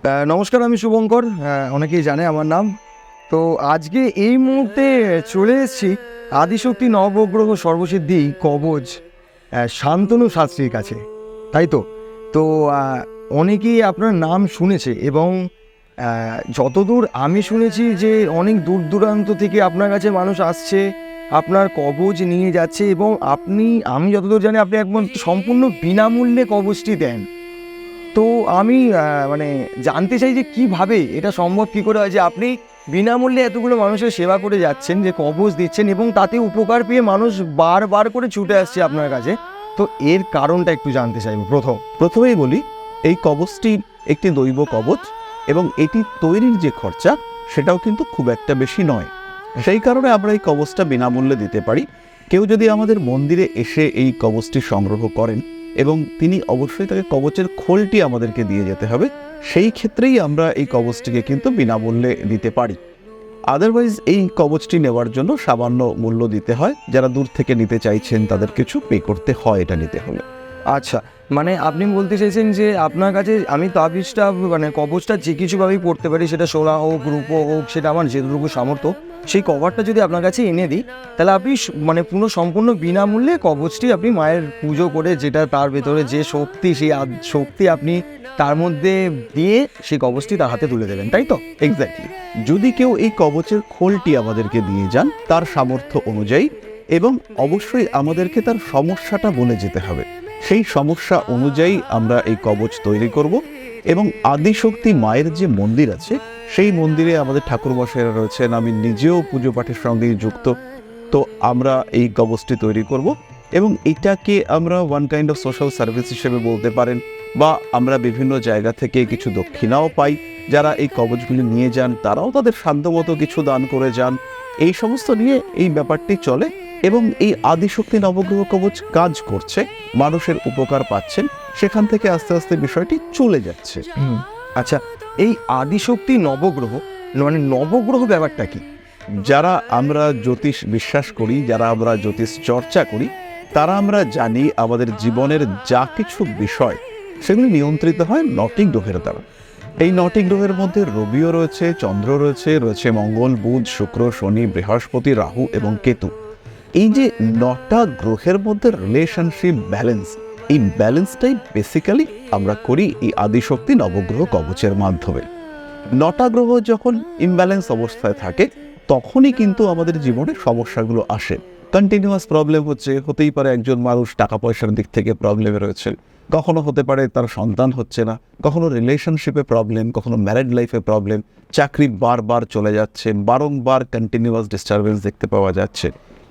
নমস্কার, আমি শুভঙ্কর। অনেকেই জানে আমার নাম। তো আজকে এই মুহূর্তে চলে এসেছি আদিশক্তি নবগ্রহ সর্বসিদ্ধি কবচ শান্তনু শাস্ত্রীর কাছে, তাই তো। তো অনেকেই আপনার নাম শুনেছে এবং যতদূর আমি শুনেছি যে অনেক দূর দূরান্ত থেকে আপনার কাছে মানুষ আসছে, আপনার কবচ নিয়ে যাচ্ছে এবং আমি যতদূর জানি আপনি একদম সম্পূর্ণ বিনামূল্যে কবচটি দেন। তো আমি মানে জানতে চাই যে কিভাবে এটা সম্ভব, কী করে হয় যে আপনি বিনামূল্যে এতগুলো মানুষের সেবা করে যাচ্ছেন, যে কবচ দিচ্ছেন এবং তাতে উপকার পেয়ে মানুষ বারবার করে ছুটে আসছে আপনার কাছে। তো এর কারণটা একটু জানতে চাইবো। প্রথমেই বলি, এই কবচটি একটি দৈব কবচ এবং এটি তৈরির যে খরচা সেটাও কিন্তু খুব একটা বেশি নয়। সেই কারণে আমরা এই কবচটা বিনামূল্যে দিতে পারি। কেউ যদি আমাদের মন্দিরে এসে এই কবচটি সংগ্রহ করেন এবং তিনি অবশ্যই তাকে কবচের খোলটি আমাদেরকে দিয়ে যেতে হবে, সেই ক্ষেত্রেই আমরা এই কবচটিকে কিন্তু বিনামূল্যে দিতে পারি। আদারওয়াইজ এই কবচটি নেওয়ার জন্য সামান্য মূল্য দিতে হয়। যারা দূর থেকে নিতে চাইছেন তাদের কিছু পে করতে হয় এটা নিতে হলে। আচ্ছা, মানে আপনি বলতে চাইছেন যে আপনার কাছে আমি তাবিজটা মানে কবচটা যে কিছুভাবেই পড়তে পারি, সেটা সোনা হোক রূপো হোক, সেটা আমার যেটুকু সামর্থ্য, সেই কভারটা যদি আপনার কাছে এনে দিই, তাহলে আপনি মানে সম্পূর্ণ বিনামূল্যে কবচটি আপনি মায়ের পুজো করে, যেটা তার ভেতরে যে শক্তি, সেই শক্তি আপনি তার মধ্যে দিয়ে সেই কবচটি তার হাতে তুলে দেবেন, তাই তো? এক্স্যাক্টলি। যদি কেউ এই কবচের খোলটি আমাদেরকে দিয়ে যান তার সামর্থ্য অনুযায়ী, এবং অবশ্যই আমাদেরকে তার সমস্যাটা বলে যেতে হবে, সেই সমস্যা অনুযায়ী আমরা এই কবচ তৈরি করব। এবং আদিশক্তি মায়ের যে মন্দির আছে সেই মন্দিরে আমাদের ঠাকুরমশাইরা রয়েছেন, আমি নিজেও পুজো পাঠের সঙ্গে যুক্ত। তো আমরা এই কবচটি তৈরি করব এবং এটাকে আমরা one kind of social service হিসেবে বলতে পারেন, বা আমরা বিভিন্ন জায়গা থেকে কিছু দক্ষিণাও পাই। যারা এই কবচগুলি নিয়ে যান তারাও তাদের সাধ্যমতো কিছু দান করে যান। এই সমস্ত নিয়ে এই ব্যাপারটি চলে এবং এই আদিশক্তি নবগ্রহ কবচ কাজ করছে, মানুষের উপকার পাচ্ছেন, সেখান থেকে আস্তে আস্তে বিষয়টি চলে যাচ্ছে। আচ্ছা, এই আদিশক্তি নবগ্রহ মানে নবগ্রহ ব্যাপারটা কি? যারা আমরা জ্যোতিষ বিশ্বাস করি, যারা আমরা জ্যোতিষ চর্চা করি, তারা আমরা জানি আমাদের জীবনের যা কিছু বিষয় সেগুলি নিয়ন্ত্রিত হয় 9টি গ্রহের দ্বারা। এই 9টি গ্রহের মধ্যে রবিও রয়েছে, চন্দ্র রয়েছে মঙ্গল, বুধ, শুক্র, শনি, বৃহস্পতি, রাহু এবং কেতু। এই যে 9টা গ্রহের মধ্যে রিলেশনশিপ ব্যালেন্স, এই ব্যালেন্সটাই বেসিক্যালি আমরা করি এই আদিশক্তি নবগ্রহ কবচের মাধ্যমে। 9টা গ্রহ যখন ইমব্যালেন্স অবস্থায় থাকে তখনই কিন্তু আমাদের জীবনে সমস্যাগুলো আসে। কন্টিনিউয়াস প্রবলেম হতেই পারে একজন মানুষ টাকা পয়সার দিক থেকে প্রবলেমে রয়েছে, কখনো হতে পারে তার সন্তান হচ্ছে না, কখনো রিলেশনশিপে প্রবলেম, কখনো ম্যারিড লাইফে প্রবলেম, চাকরি বারবার চলে যাচ্ছে, বারংবার কন্টিনিউয়াস ডিস্টারবেন্স দেখতে পাওয়া যাচ্ছে।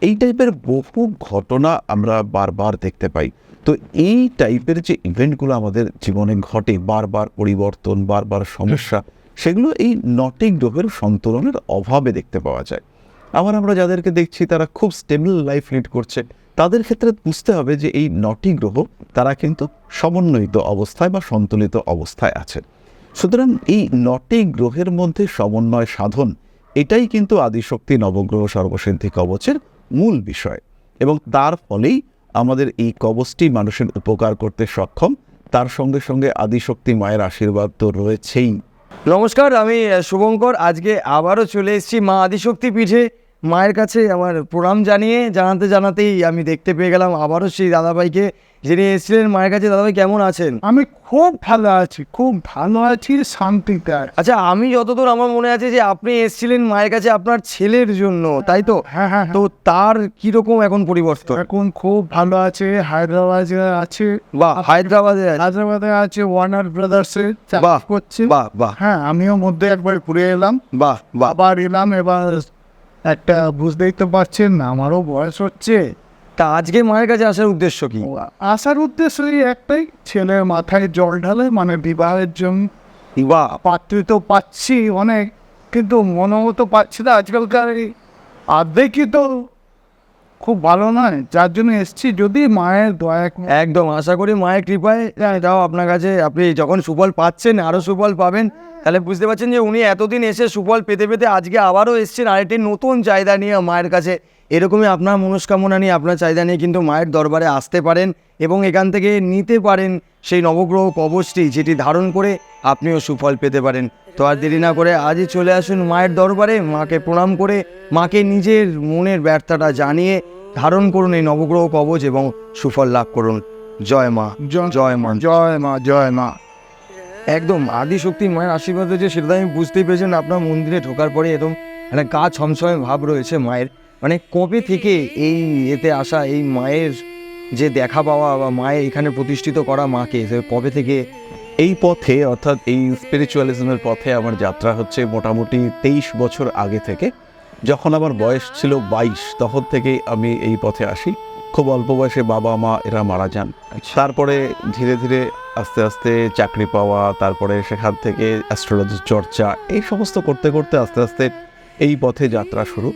এই টাইপের বহু ঘটনা আমরা বারবার দেখতে পাই। তো এই টাইপের যে ইভেন্টগুলো আমাদের জীবনে ঘটে, বারবার পরিবর্তন, বারবার সমস্যা, সেগুলো এই 9টি গ্রহের সন্তুলনের অভাবে দেখতে পাওয়া যায়। আবার আমরা যাদেরকে দেখছি তারা খুব স্টেবল লাইফ লিড করছে, তাদের ক্ষেত্রে বুঝতে হবে যে এই 9টি গ্রহ তারা কিন্তু সমন্বিত অবস্থায় বা সন্তুলিত অবস্থায় আছে। সুতরাং এই 9টি গ্রহের মধ্যে সমন্বয় সাধন, এটাই কিন্তু আদিশক্তি নবগ্রহ সর্বসিদ্ধি কবচের মূল বিষয়, এবং তার ফলেই আমাদের এই কবচটি মানুষের উপকার করতে সক্ষম। তার সঙ্গে সঙ্গে আদিশক্তি মায়ের আশীর্বাদ তো রয়েছেই। নমস্কার, আমি শুভঙ্কর। আজকে আবারও চলে এসেছি মা আদিশক্তি পীঠে। মায়ের কাছে আমার প্রণাম জানাতেই আমি দেখতে পেয়ে গেলাম আবারও সেই দাদাভাইকে, যিনি এসেছিলেন মায়ের কাছে। দাদাভাই, কেমন আছেন? আমি খুব ভালো আছি শান্তিতে। আচ্ছা, আমি যতদূর আমার মনে আছে যে আপনি এসেছিলেন মায়ের কাছে আপনার ছেলের জন্য, তাই তো? হ্যাঁ। তো তার কিরকম এখন পরিবর্তন? এখন খুব ভালো আছে। হায়দ্রাবাদে আছে। বাহ, হায়দ্রাবাদে আছে ওয়ার্নার ব্রাদার্সে বাহ করছে। বাহ। হ্যাঁ, আমিও মধ্যে একবার ঘুরে এলাম। বাহ। আবার এলাম। এবার একটা বুঝতেই তো পারছেন, আমারও বয়স হচ্ছে। তা আজকে মায়ের কাছে আসার উদ্দেশ্য কি? আসার উদ্দেশ্য একটাই, ছেলের মাথায় জল ঢালে, মানে বিবাহের জন্য। বাহ। পাত্রী তো পাচ্ছি অনেক, কিন্তু মনোমতো পাচ্ছি না। আজকালকার আর্ধেকই তো খুব ভালো নয়, যার জন্য এসছি। যদি মায়ের দয়া, একদম আশা করি মায়ের কৃপায় এটাও আপনার কাছে, আপনি যখন সুফল পাচ্ছেন, আরও সুফল পাবেন। তাহলে বুঝতে পারছেন যে উনি এতদিন এসে সুফল পেতে পেতে আজকে আবারও এসছেন আরেকটি নতুন চাহিদা নিয়ে মায়ের কাছে। এরকমই আপনার মনস্কামনা নিয়ে আপনার চাহিদা নিয়ে কিন্তু মায়ের দরবারে আসতে পারেন এবং এখান থেকে নিতে পারেন সেই নবগ্রহ কবচটি, যেটি ধারণ করে আপনিও সুফল পেতে পারেন। তো আর দেরি না করে আজই চলে আসুন মায়ের দরবারে, মাকে প্রণাম করে মাকে নিজের মনের ব্যর্থতা জানিয়ে ধারণ করুন এই নবগ্রহ কবচ এবং সুফল লাভ করুন। জয় মা, জয় মা। জয় মা, জয় মা। একদম আদিশক্তি মায়ের আশীর্বাদ হয়েছে, সেটা আমি বুঝতেই পেরেছেন। আপনার মন্দিরে ঢোকার পরে এরকম একটা গা ছমছমে ভাব রয়েছে মায়ের। মানে কবে থেকে এই এতে আসা, এই মায়ের যে দেখা পাওয়া বা মায়ের এখানে প্রতিষ্ঠিত করা মাকে, কবে থেকে? এই পথে অর্থাৎ এই স্পিরিচুয়ালিজমের পথে আমার যাত্রা হচ্ছে মোটামুটি 23 বছর আগে থেকে। যখন আমার বয়স ছিল 22, তখন থেকেই আমি এই পথে আসি। খুব অল্প বয়সে বাবা মা এরা মারা যান। তারপরে ধীরে ধীরে আস্তে আস্তে চাকরি পাওয়া, তারপরে সেখান থেকে অ্যাস্ট্রোলজির চর্চা, এই সমস্ত করতে করতে আস্তে আস্তে এই পথে যাত্রা শুরু।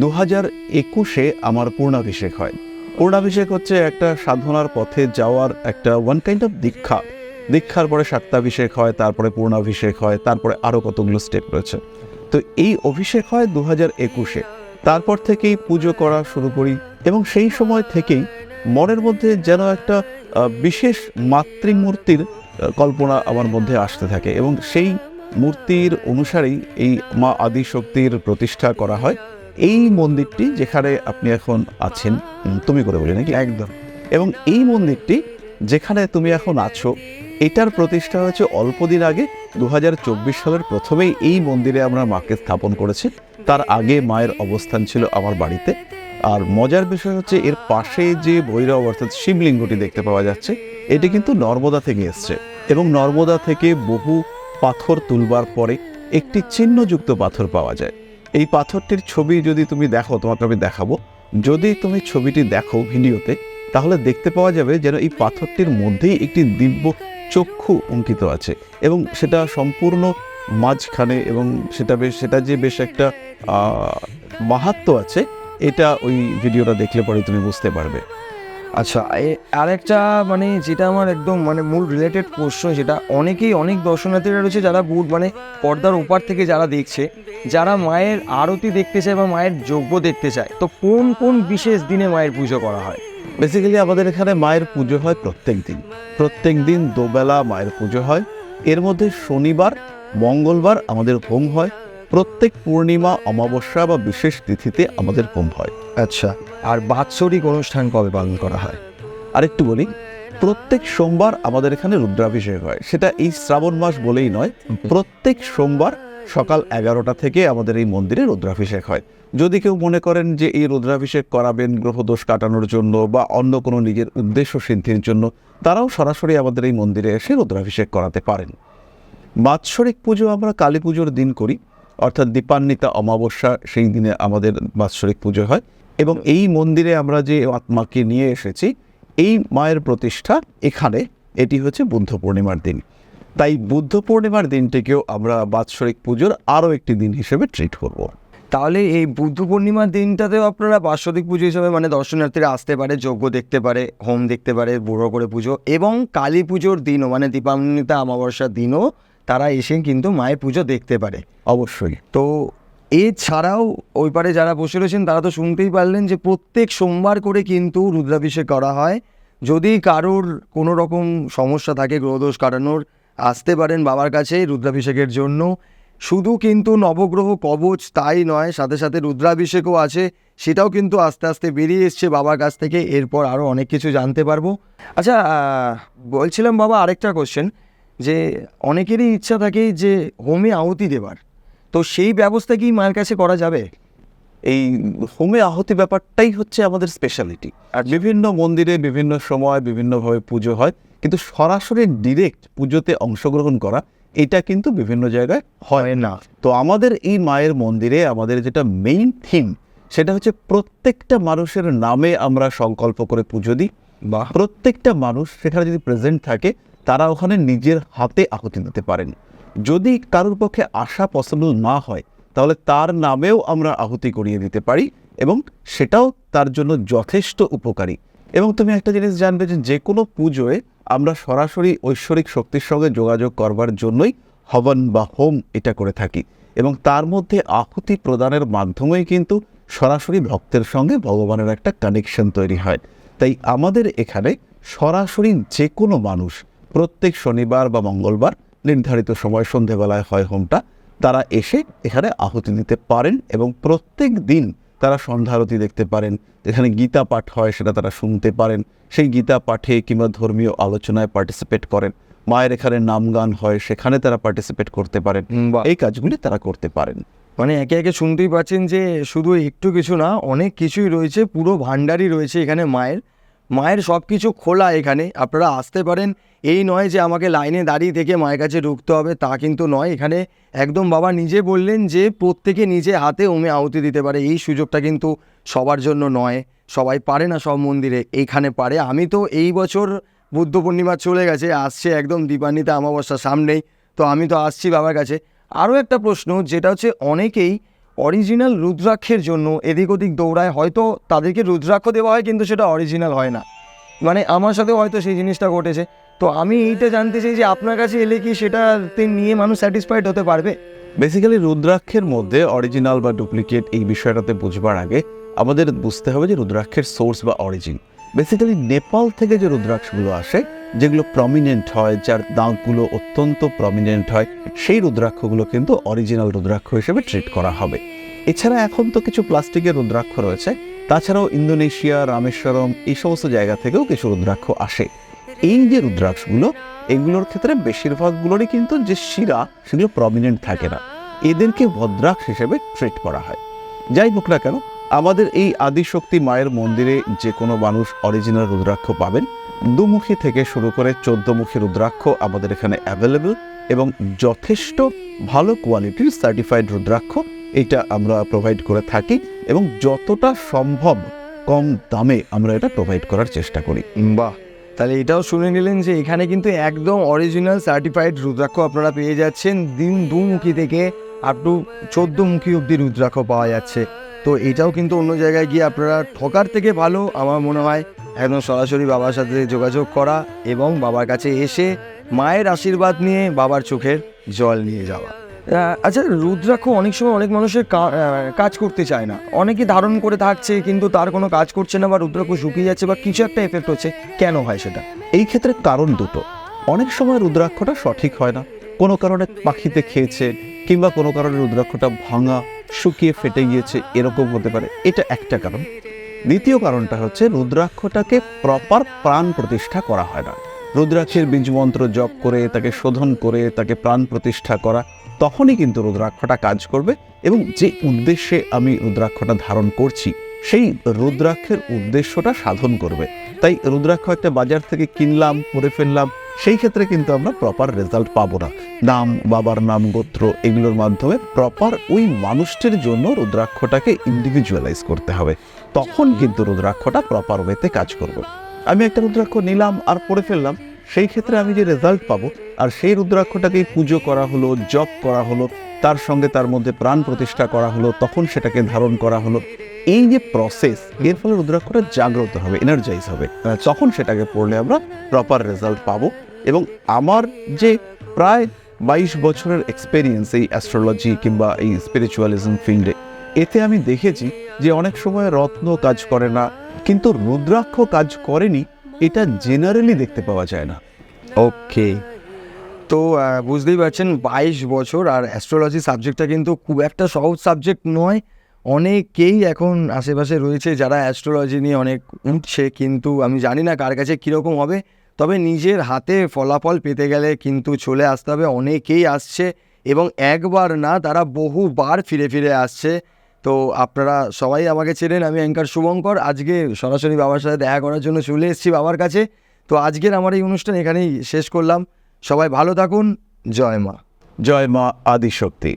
2021-এ আমার পূর্ণাভিষেক হয়। পূর্ণাভিষেক হচ্ছে একটা সাধনার পথে যাওয়ার একটা ওয়ান কাইন্ড অফ দীক্ষা। দীক্ষার পরে সত্যাভিষেক হয়, তারপরে পূর্ণাভিষেক হয়, তারপরে আরও কতগুলো স্টেপ রয়েছে। তো এই অভিষেক হয় 2021-এ। তারপর থেকেই পুজো করা শুরু করি এবং সেই সময় থেকেই মনের মধ্যে যেন একটা বিশেষ মাতৃমূর্তির কল্পনা আমার মধ্যে আসতে থাকে এবং সেই মূর্তির অনুসারেই এই মা আদিশক্তির প্রতিষ্ঠা করা হয়। এই মন্দিরটি যেখানে আপনি এখন আছেন, তুমি করে বলি নাকি? একদম। এবং এই মন্দিরটি যেখানে তুমি এখন আছো, এটার প্রতিষ্ঠা হয়েছে অল্প দিন আগে। 2024 সালের প্রথমেই এই মন্দিরে আমরা মাকে স্থাপন করেছি। তার আগে মায়ের অবস্থান ছিল আমার বাড়িতে। আর মজার বিষয় হচ্ছে এর পাশে যে ভৈরব অর্থাৎ শিবলিঙ্গটি দেখতে পাওয়া যাচ্ছে, এটি কিন্তু নর্মদা থেকে এসছে এবং নর্মদা থেকে বহু পাথর তুলবার পরে একটি চিহ্নযুক্ত পাথর পাওয়া যায়। এই পাথরটির ছবি যদি তুমি দেখো, তোমাকে আমি দেখাবো। যদি তুমি ছবিটি দেখো ভিডিওতে, তাহলে দেখতে পাওয়া যাবে যেন এই পাথরটির মধ্যেই একটি দিব্য চক্ষু অঙ্কিত আছে এবং সেটা সম্পূর্ণ মাঝখানে, এবং সেটা যে বেশ একটা মাহাত্ম্য আছে, এটা ওই ভিডিওটা দেখলে পরে তুমি বুঝতে পারবে। আচ্ছা, আরেকটা মানে যেটা আমার একদম মানে মূল রিলেটেড প্রশ্ন, যেটা অনেক দর্শনার্থীরা রয়েছে যারা মানে পর্দার ওপার থেকে যারা দেখছে, যারা মায়ের আরতি দেখতে চায় বা মায়ের যজ্ঞ দেখতে চায়, তো কোন কোন বিশেষ দিনে মায়ের পুজো করা হয়? বেসিক্যালি আমাদের এখানে মায়ের পুজো হয় প্রত্যেক দিন দুবেলা মায়ের পুজো হয়। এর মধ্যে শনিবার, মঙ্গলবার আমাদের হোম হয়। প্রত্যেক পূর্ণিমা, অমাবস্যা বা বিশেষ তিথিতে আমাদের হোম হয়। আচ্ছা, আর বাৎসরিক অনুষ্ঠান কবে পালন করা হয়? আরেকটু বলি, প্রত্যেক সোমবার আমাদের এখানে রুদ্রাভিষেক হয়। সেটা এই শ্রাবণ মাস বলেই নয়, প্রত্যেক সোমবার সকাল 11টা থেকে আমাদের এই মন্দিরে রুদ্রাভিষেক হয়। যদি কেউ মনে করেন যে এই রুদ্রাভিষেক করাবেন গ্রহদোষ কাটানোর জন্য বা অন্য কোনো নিজের উদ্দেশ্য সিদ্ধির জন্য, তারাও সরাসরি আমাদের এই মন্দিরে এসে রুদ্রাভিষেক করাতে পারেন। বাৎসরিক পুজো আমরা কালী পুজোর দিন করি, অর্থাৎ দীপান্বিতা অমাবস্যা, সেই দিনে আমাদের বাৎসরিক পুজো হয়। এবং এই মন্দিরে আমরা যে আত্মাকে নিয়ে এসেছি, এই মায়ের প্রতিষ্ঠা এখানে, এটি হচ্ছে বুদ্ধ পূর্ণিমার দিন। তাই বুদ্ধ পূর্ণিমার দিনটিকেও আমরা বাৎসরিক পুজোর আরও একটি দিন হিসেবে ট্রিট করব। তাহলে এই বুদ্ধ পূর্ণিমার দিনটাতেও আপনারা বাৎসরিক পুজো হিসেবে মানে দর্শনার্থীরা আসতে পারে, যজ্ঞ দেখতে পারে, হোম দেখতে পারে, বড় করে পুজো, এবং কালী পুজোর দিনও মানে দীপান্বিতা অমাবস্যার দিনও তারা এসে কিন্তু মায়ের পুজো দেখতে পারে। অবশ্যই। তো এছাড়াও ওই পারে যারা বসে রয়েছেন তারা তো শুনতেই পারলেন যে প্রত্যেক সোমবার করে কিন্তু রুদ্রাভিষেক করা হয়। যদি কারোর কোনো রকম সমস্যা থাকে গ্রহদোষ কাটানোর, আসতে পারেন বাবার কাছে রুদ্রাভিষেকের জন্য। শুধু কিন্তু নবগ্রহ কবচ তাই নয়, সাথে সাথে রুদ্রাভিষেকও আছে, সেটাও কিন্তু আস্তে আস্তে বেরিয়ে এসছে বাবার কাছ থেকে। এরপর আরও অনেক কিছু জানতে পারবো। আচ্ছা, বলছিলাম বাবা আরেকটা কোশ্চেন, যে অনেকেরই ইচ্ছা থাকে যে হোমে আহুতি দেবার, তো সেই ব্যবস্থা কি মায়ের কাছে করা যাবে? এই হোমে আহুতি ব্যাপারটাই হচ্ছে আমাদের স্পেশালিটি। আর বিভিন্ন মন্দিরে বিভিন্ন সময় বিভিন্নভাবে পুজো হয়, কিন্তু সরাসরি ডিরেক্ট পুজোতে অংশগ্রহণ করা এটা কিন্তু বিভিন্ন জায়গায় হয় না। তো আমাদের এই মায়ের মন্দিরে আমাদের যেটা মেইন থিম, সেটা হচ্ছে প্রত্যেকটা মানুষের নামে আমরা সংকল্প করে পুজো দিই। বা প্রত্যেকটা মানুষ সেখানে যদি প্রেজেন্ট থাকে, তারা ওখানে নিজের হাতে আহুতি দিতে পারেন। যদি কারোর পক্ষে আসা পসিবল না হয়, তাহলে তার নামেও আমরা আহুতি করিয়ে দিতে পারি এবং সেটাও তার জন্য যথেষ্ট উপকারী। এবং তুমি একটা জিনিস জানবে যে কোনো পুজোয় আমরা সরাসরি ঐশ্বরিক শক্তির সঙ্গে যোগাযোগ করবার জন্যই হবন বা হোম এটা করে থাকি, এবং তার মধ্যে আহুতি প্রদানের মাধ্যমেই কিন্তু সরাসরি ভক্তের সঙ্গে ভগবানের একটা কানেকশন তৈরি হয়। তাই আমাদের এখানে সরাসরি যে কোনো মানুষ প্রত্যেক শনিবার বা মঙ্গলবার নির্ধারিত সময় সন্ধেবেলায় হয় হোমটা, তারা এসে এখানে আহুতি দিতে পারেন এবং প্রত্যেক দিন তারা সন্ধ্যা আরতি দেখতে পারেন। এখানে গীতা পাঠ হয়, সেটা তারা শুনতে পারেন, সেই গীতা পাঠে কিংবা ধর্মীয় আলোচনায় পার্টিসিপেট করেন। মায়ের এখানে নাম গান হয়, সেখানে তারা পার্টিসিপেট করতে পারেন। বাহ। এই কাজগুলি তারা করতে পারেন। মানে একে একে শুনতেই পাচ্ছেন যে শুধু একটু কিছু না, অনেক কিছুই রয়েছে, পুরো ভাণ্ডারই রয়েছে এখানে মায়ের সব কিছু খোলা। এখানে আপনারা আসতে পারেন। এই নয় যে আমাকে লাইনে দাঁড়িয়ে থেকে মায়ের কাছে ঢুকতে হবে, তা কিন্তু নয়। এখানে একদম বাবা নিজে বললেন যে প্রত্যেকে নিজে হাতে হোমে আহুতি দিতে পারে। এই সুযোগটা কিন্তু সবার জন্য নয়, সবাই পারে না সব মন্দিরে, এইখানে পারে। আমি তো এই বছর বুদ্ধ পূর্ণিমা চলে গেছে, আসছে একদম দীপান্বিতা অমাবস্যা সামনেই, তো আমি তো আসছি বাবার কাছে। আরও একটা প্রশ্ন, যেটা হচ্ছে অনেকেই অরিজিনাল রুদ্রাক্ষের জন্য এদিক ওদিক দৌড়ায়, হয়তো তাদেরকে রুদ্রাক্ষ দেওয়া হয় কিন্তু সেটা অরিজিনাল হয় না। মানে আমার সাথে হয়তো সেই জিনিসটা ঘটেছে। তো আমি এইটা জানতে চাই যে আপনার কাছে এলে কি সেটাতে নিয়ে মানুষ স্যাটিসফাইড হতে পারবে? বেসিক্যালি রুদ্রাক্ষের মধ্যে অরিজিনাল বা ডুপ্লিকেট এই বিষয়টাতে বুঝবার আগে আমাদের বুঝতে হবে যে রুদ্রাক্ষের সোর্স বা অরিজিন। বেসিক্যালি নেপাল থেকে যে রুদ্রাক্ষগুলো আসে, যেগুলো প্রমিনেন্ট হয়, যার দাগগুলো অত্যন্ত প্রমিনেন্ট হয়, সেই রুদ্রাক্ষগুলো কিন্তু অরিজিনাল রুদ্রাক্ষ হিসেবে ট্রিট করা হবে। এছাড়া এখন তো কিছু প্লাস্টিকের রুদ্রাক্ষ রয়েছে, তাছাড়াও ইন্দোনেশিয়া, রামেশ্বরম এই সমস্ত জায়গা থেকেও কিছু রুদ্রাক্ষ আসে। এই যে রুদ্রাক্ষগুলো, এগুলোর ক্ষেত্রে বেশিরভাগগুলোরই কিন্তু যে শিরা, সেগুলো প্রমিনেন্ট থাকে না, এদেরকে ভদ্রাক্ষ হিসেবে ট্রিট করা হয়। যাই হোক না কেন, আমাদের এই আদিশক্তি মায়ের মন্দিরে যে কোনো মানুষ অরিজিনাল রুদ্রাক্ষ পাবেন। দুমুখী থেকে শুরু করে 14মুখী রুদ্রাক্ষ আমাদের এখানে অ্যাভেলেবল, এবং যথেষ্ট ভালো কোয়ালিটির সার্টিফাইড রুদ্রাক্ষ এটা আমরা প্রোভাইড করে থাকি, এবং যতটা সম্ভব কম দামে আমরা এটা প্রোভাইড করার চেষ্টা করি। বাহ, তাহলে এটাও শুনে নিলেন যে এখানে কিন্তু একদম অরিজিনাল সার্টিফাইড রুদ্রাক্ষ আপনারা পেয়ে যাচ্ছেন। দুমুখী থেকে আপ টু 14মুখী অবধি রুদ্রাক্ষ পাওয়া যাচ্ছে। তো এটাও কিন্তু অন্য জায়গায় গিয়ে আপনারা ঠকার থেকে ভালো আমার মনে হয় একদম সরাসরি বাবার সাথে যোগাযোগ করা এবং বাবার কাছে এসে মায়ের আশীর্বাদ নিয়ে বাবার চোখের জল নিয়ে যাওয়া। আচ্ছা, রুদ্রাক্ষ অনেক সময় অনেক মানুষের কাজ করতে চায় না, অনেকে ধারণ করে থাকছে কিন্তু তার কোনো কাজ করছে না, বা রুদ্রাক্ষ শুকিয়ে যাচ্ছে, বা কিছু একটা এফেক্ট হচ্ছে। কেন হয় সেটা? এই ক্ষেত্রে কারণ দুটো। অনেক সময় রুদ্রাক্ষটা সঠিক হয় না, কোনো কারণে পাখিতে খেয়েছে, কিংবা কোনো কারণে রুদ্রাক্ষটা ভাঙা, শুকিয়ে ফেটে গিয়েছে, এরকম হতে পারে। এটা একটা কারণ। দ্বিতীয় কারণটা হচ্ছে রুদ্রাক্ষটাকে প্রপার প্রাণ প্রতিষ্ঠা করা হয় না। রুদ্রাক্ষের বীজমন্ত্র জপ করে, তাকে শোধন করে, তাকে প্রাণ প্রতিষ্ঠা করা, তখনই কিন্তু রুদ্রাক্ষটা কাজ করবে, এবং যে উদ্দেশ্যে আমি রুদ্রাক্ষটা ধারণ করছি সেই রুদ্রাক্ষের উদ্দেশ্যটা সাধন করবে। তাই রুদ্রাক্ষ একটা বাজার থেকে কিনলাম, পরে ফেললাম, সেই ক্ষেত্রে কিন্তু আমরা প্রপার রেজাল্ট পাবো না। নাম, বাবার নাম, গোত্র, এগুলোর মাধ্যমে প্রপার ওই মানুষটির জন্য রুদ্রাক্ষটাকে ইন্ডিভিজুয়ালাইজ করতে হবে, তখন কিন্তু রুদ্রাক্ষটা প্রপার ওয়েতে কাজ করবে। আমি একটা রুদ্রাক্ষ নিলাম আর পরে ফেললাম, সেই ক্ষেত্রে আমি যে রেজাল্ট পাবো, আর সেই রুদ্রাক্ষটাকে পুজো করা হলো, জপ করা হলো, তার সঙ্গে তার মধ্যে প্রাণ প্রতিষ্ঠা করা হলো, তখন সেটাকে ধারণ করা হলো, এই যে প্রসেস, এর ফলে রুদ্রাক্ষটা জাগ্রত হবে, এনার্জাইজ হবে, তখন সেটাকে পড়লে আমরা প্রপার রেজাল্ট পাবো। এবং আমার যে প্রায় 22 বছরের এক্সপেরিয়েন্স এই অ্যাস্ট্রোলজি কিংবা এই স্পিরিচুয়ালিজম ফিল্ডে, এতে আমি দেখেছি যে অনেক সময় রত্ন কাজ করে না, কিন্তু রুদ্রাক্ষ কাজ করেনি, এটা জেনারেলি দেখতে পাওয়া যায় না। ওকে, তো বুঝতেই পারছেন 22 বছর, আর অ্যাস্ট্রোলজি সাবজেক্টটা কিন্তু খুব একটা সহজ সাবজেক্ট নয়। অনেকেই এখন আশেপাশে রয়েছে যারা অ্যাস্ট্রোলজি নিয়ে অনেক উঠছে, কিন্তু আমি জানি না কার কাছে কীরকম হবে। তবে নিজের হাতে ফলাফল পেতে গেলে কিন্তু চলে আসতে হবে। অনেকেই আসছে এবং একবার না, তারা বহুবার ফিরে ফিরে আসছে। তো আপনারা সবাই আমাকে চেনেন, আমি অ্যাঙ্কার শুভঙ্কর। আজকে সরাসরি বাবার সাথে দেখা করার জন্য চলে এসেছি বাবার কাছে। তো আজকের আমার এই অনুষ্ঠান এখানেই শেষ করলাম। সবাই ভালো থাকুন। জয় মা। জয় মা আদিশক্তি।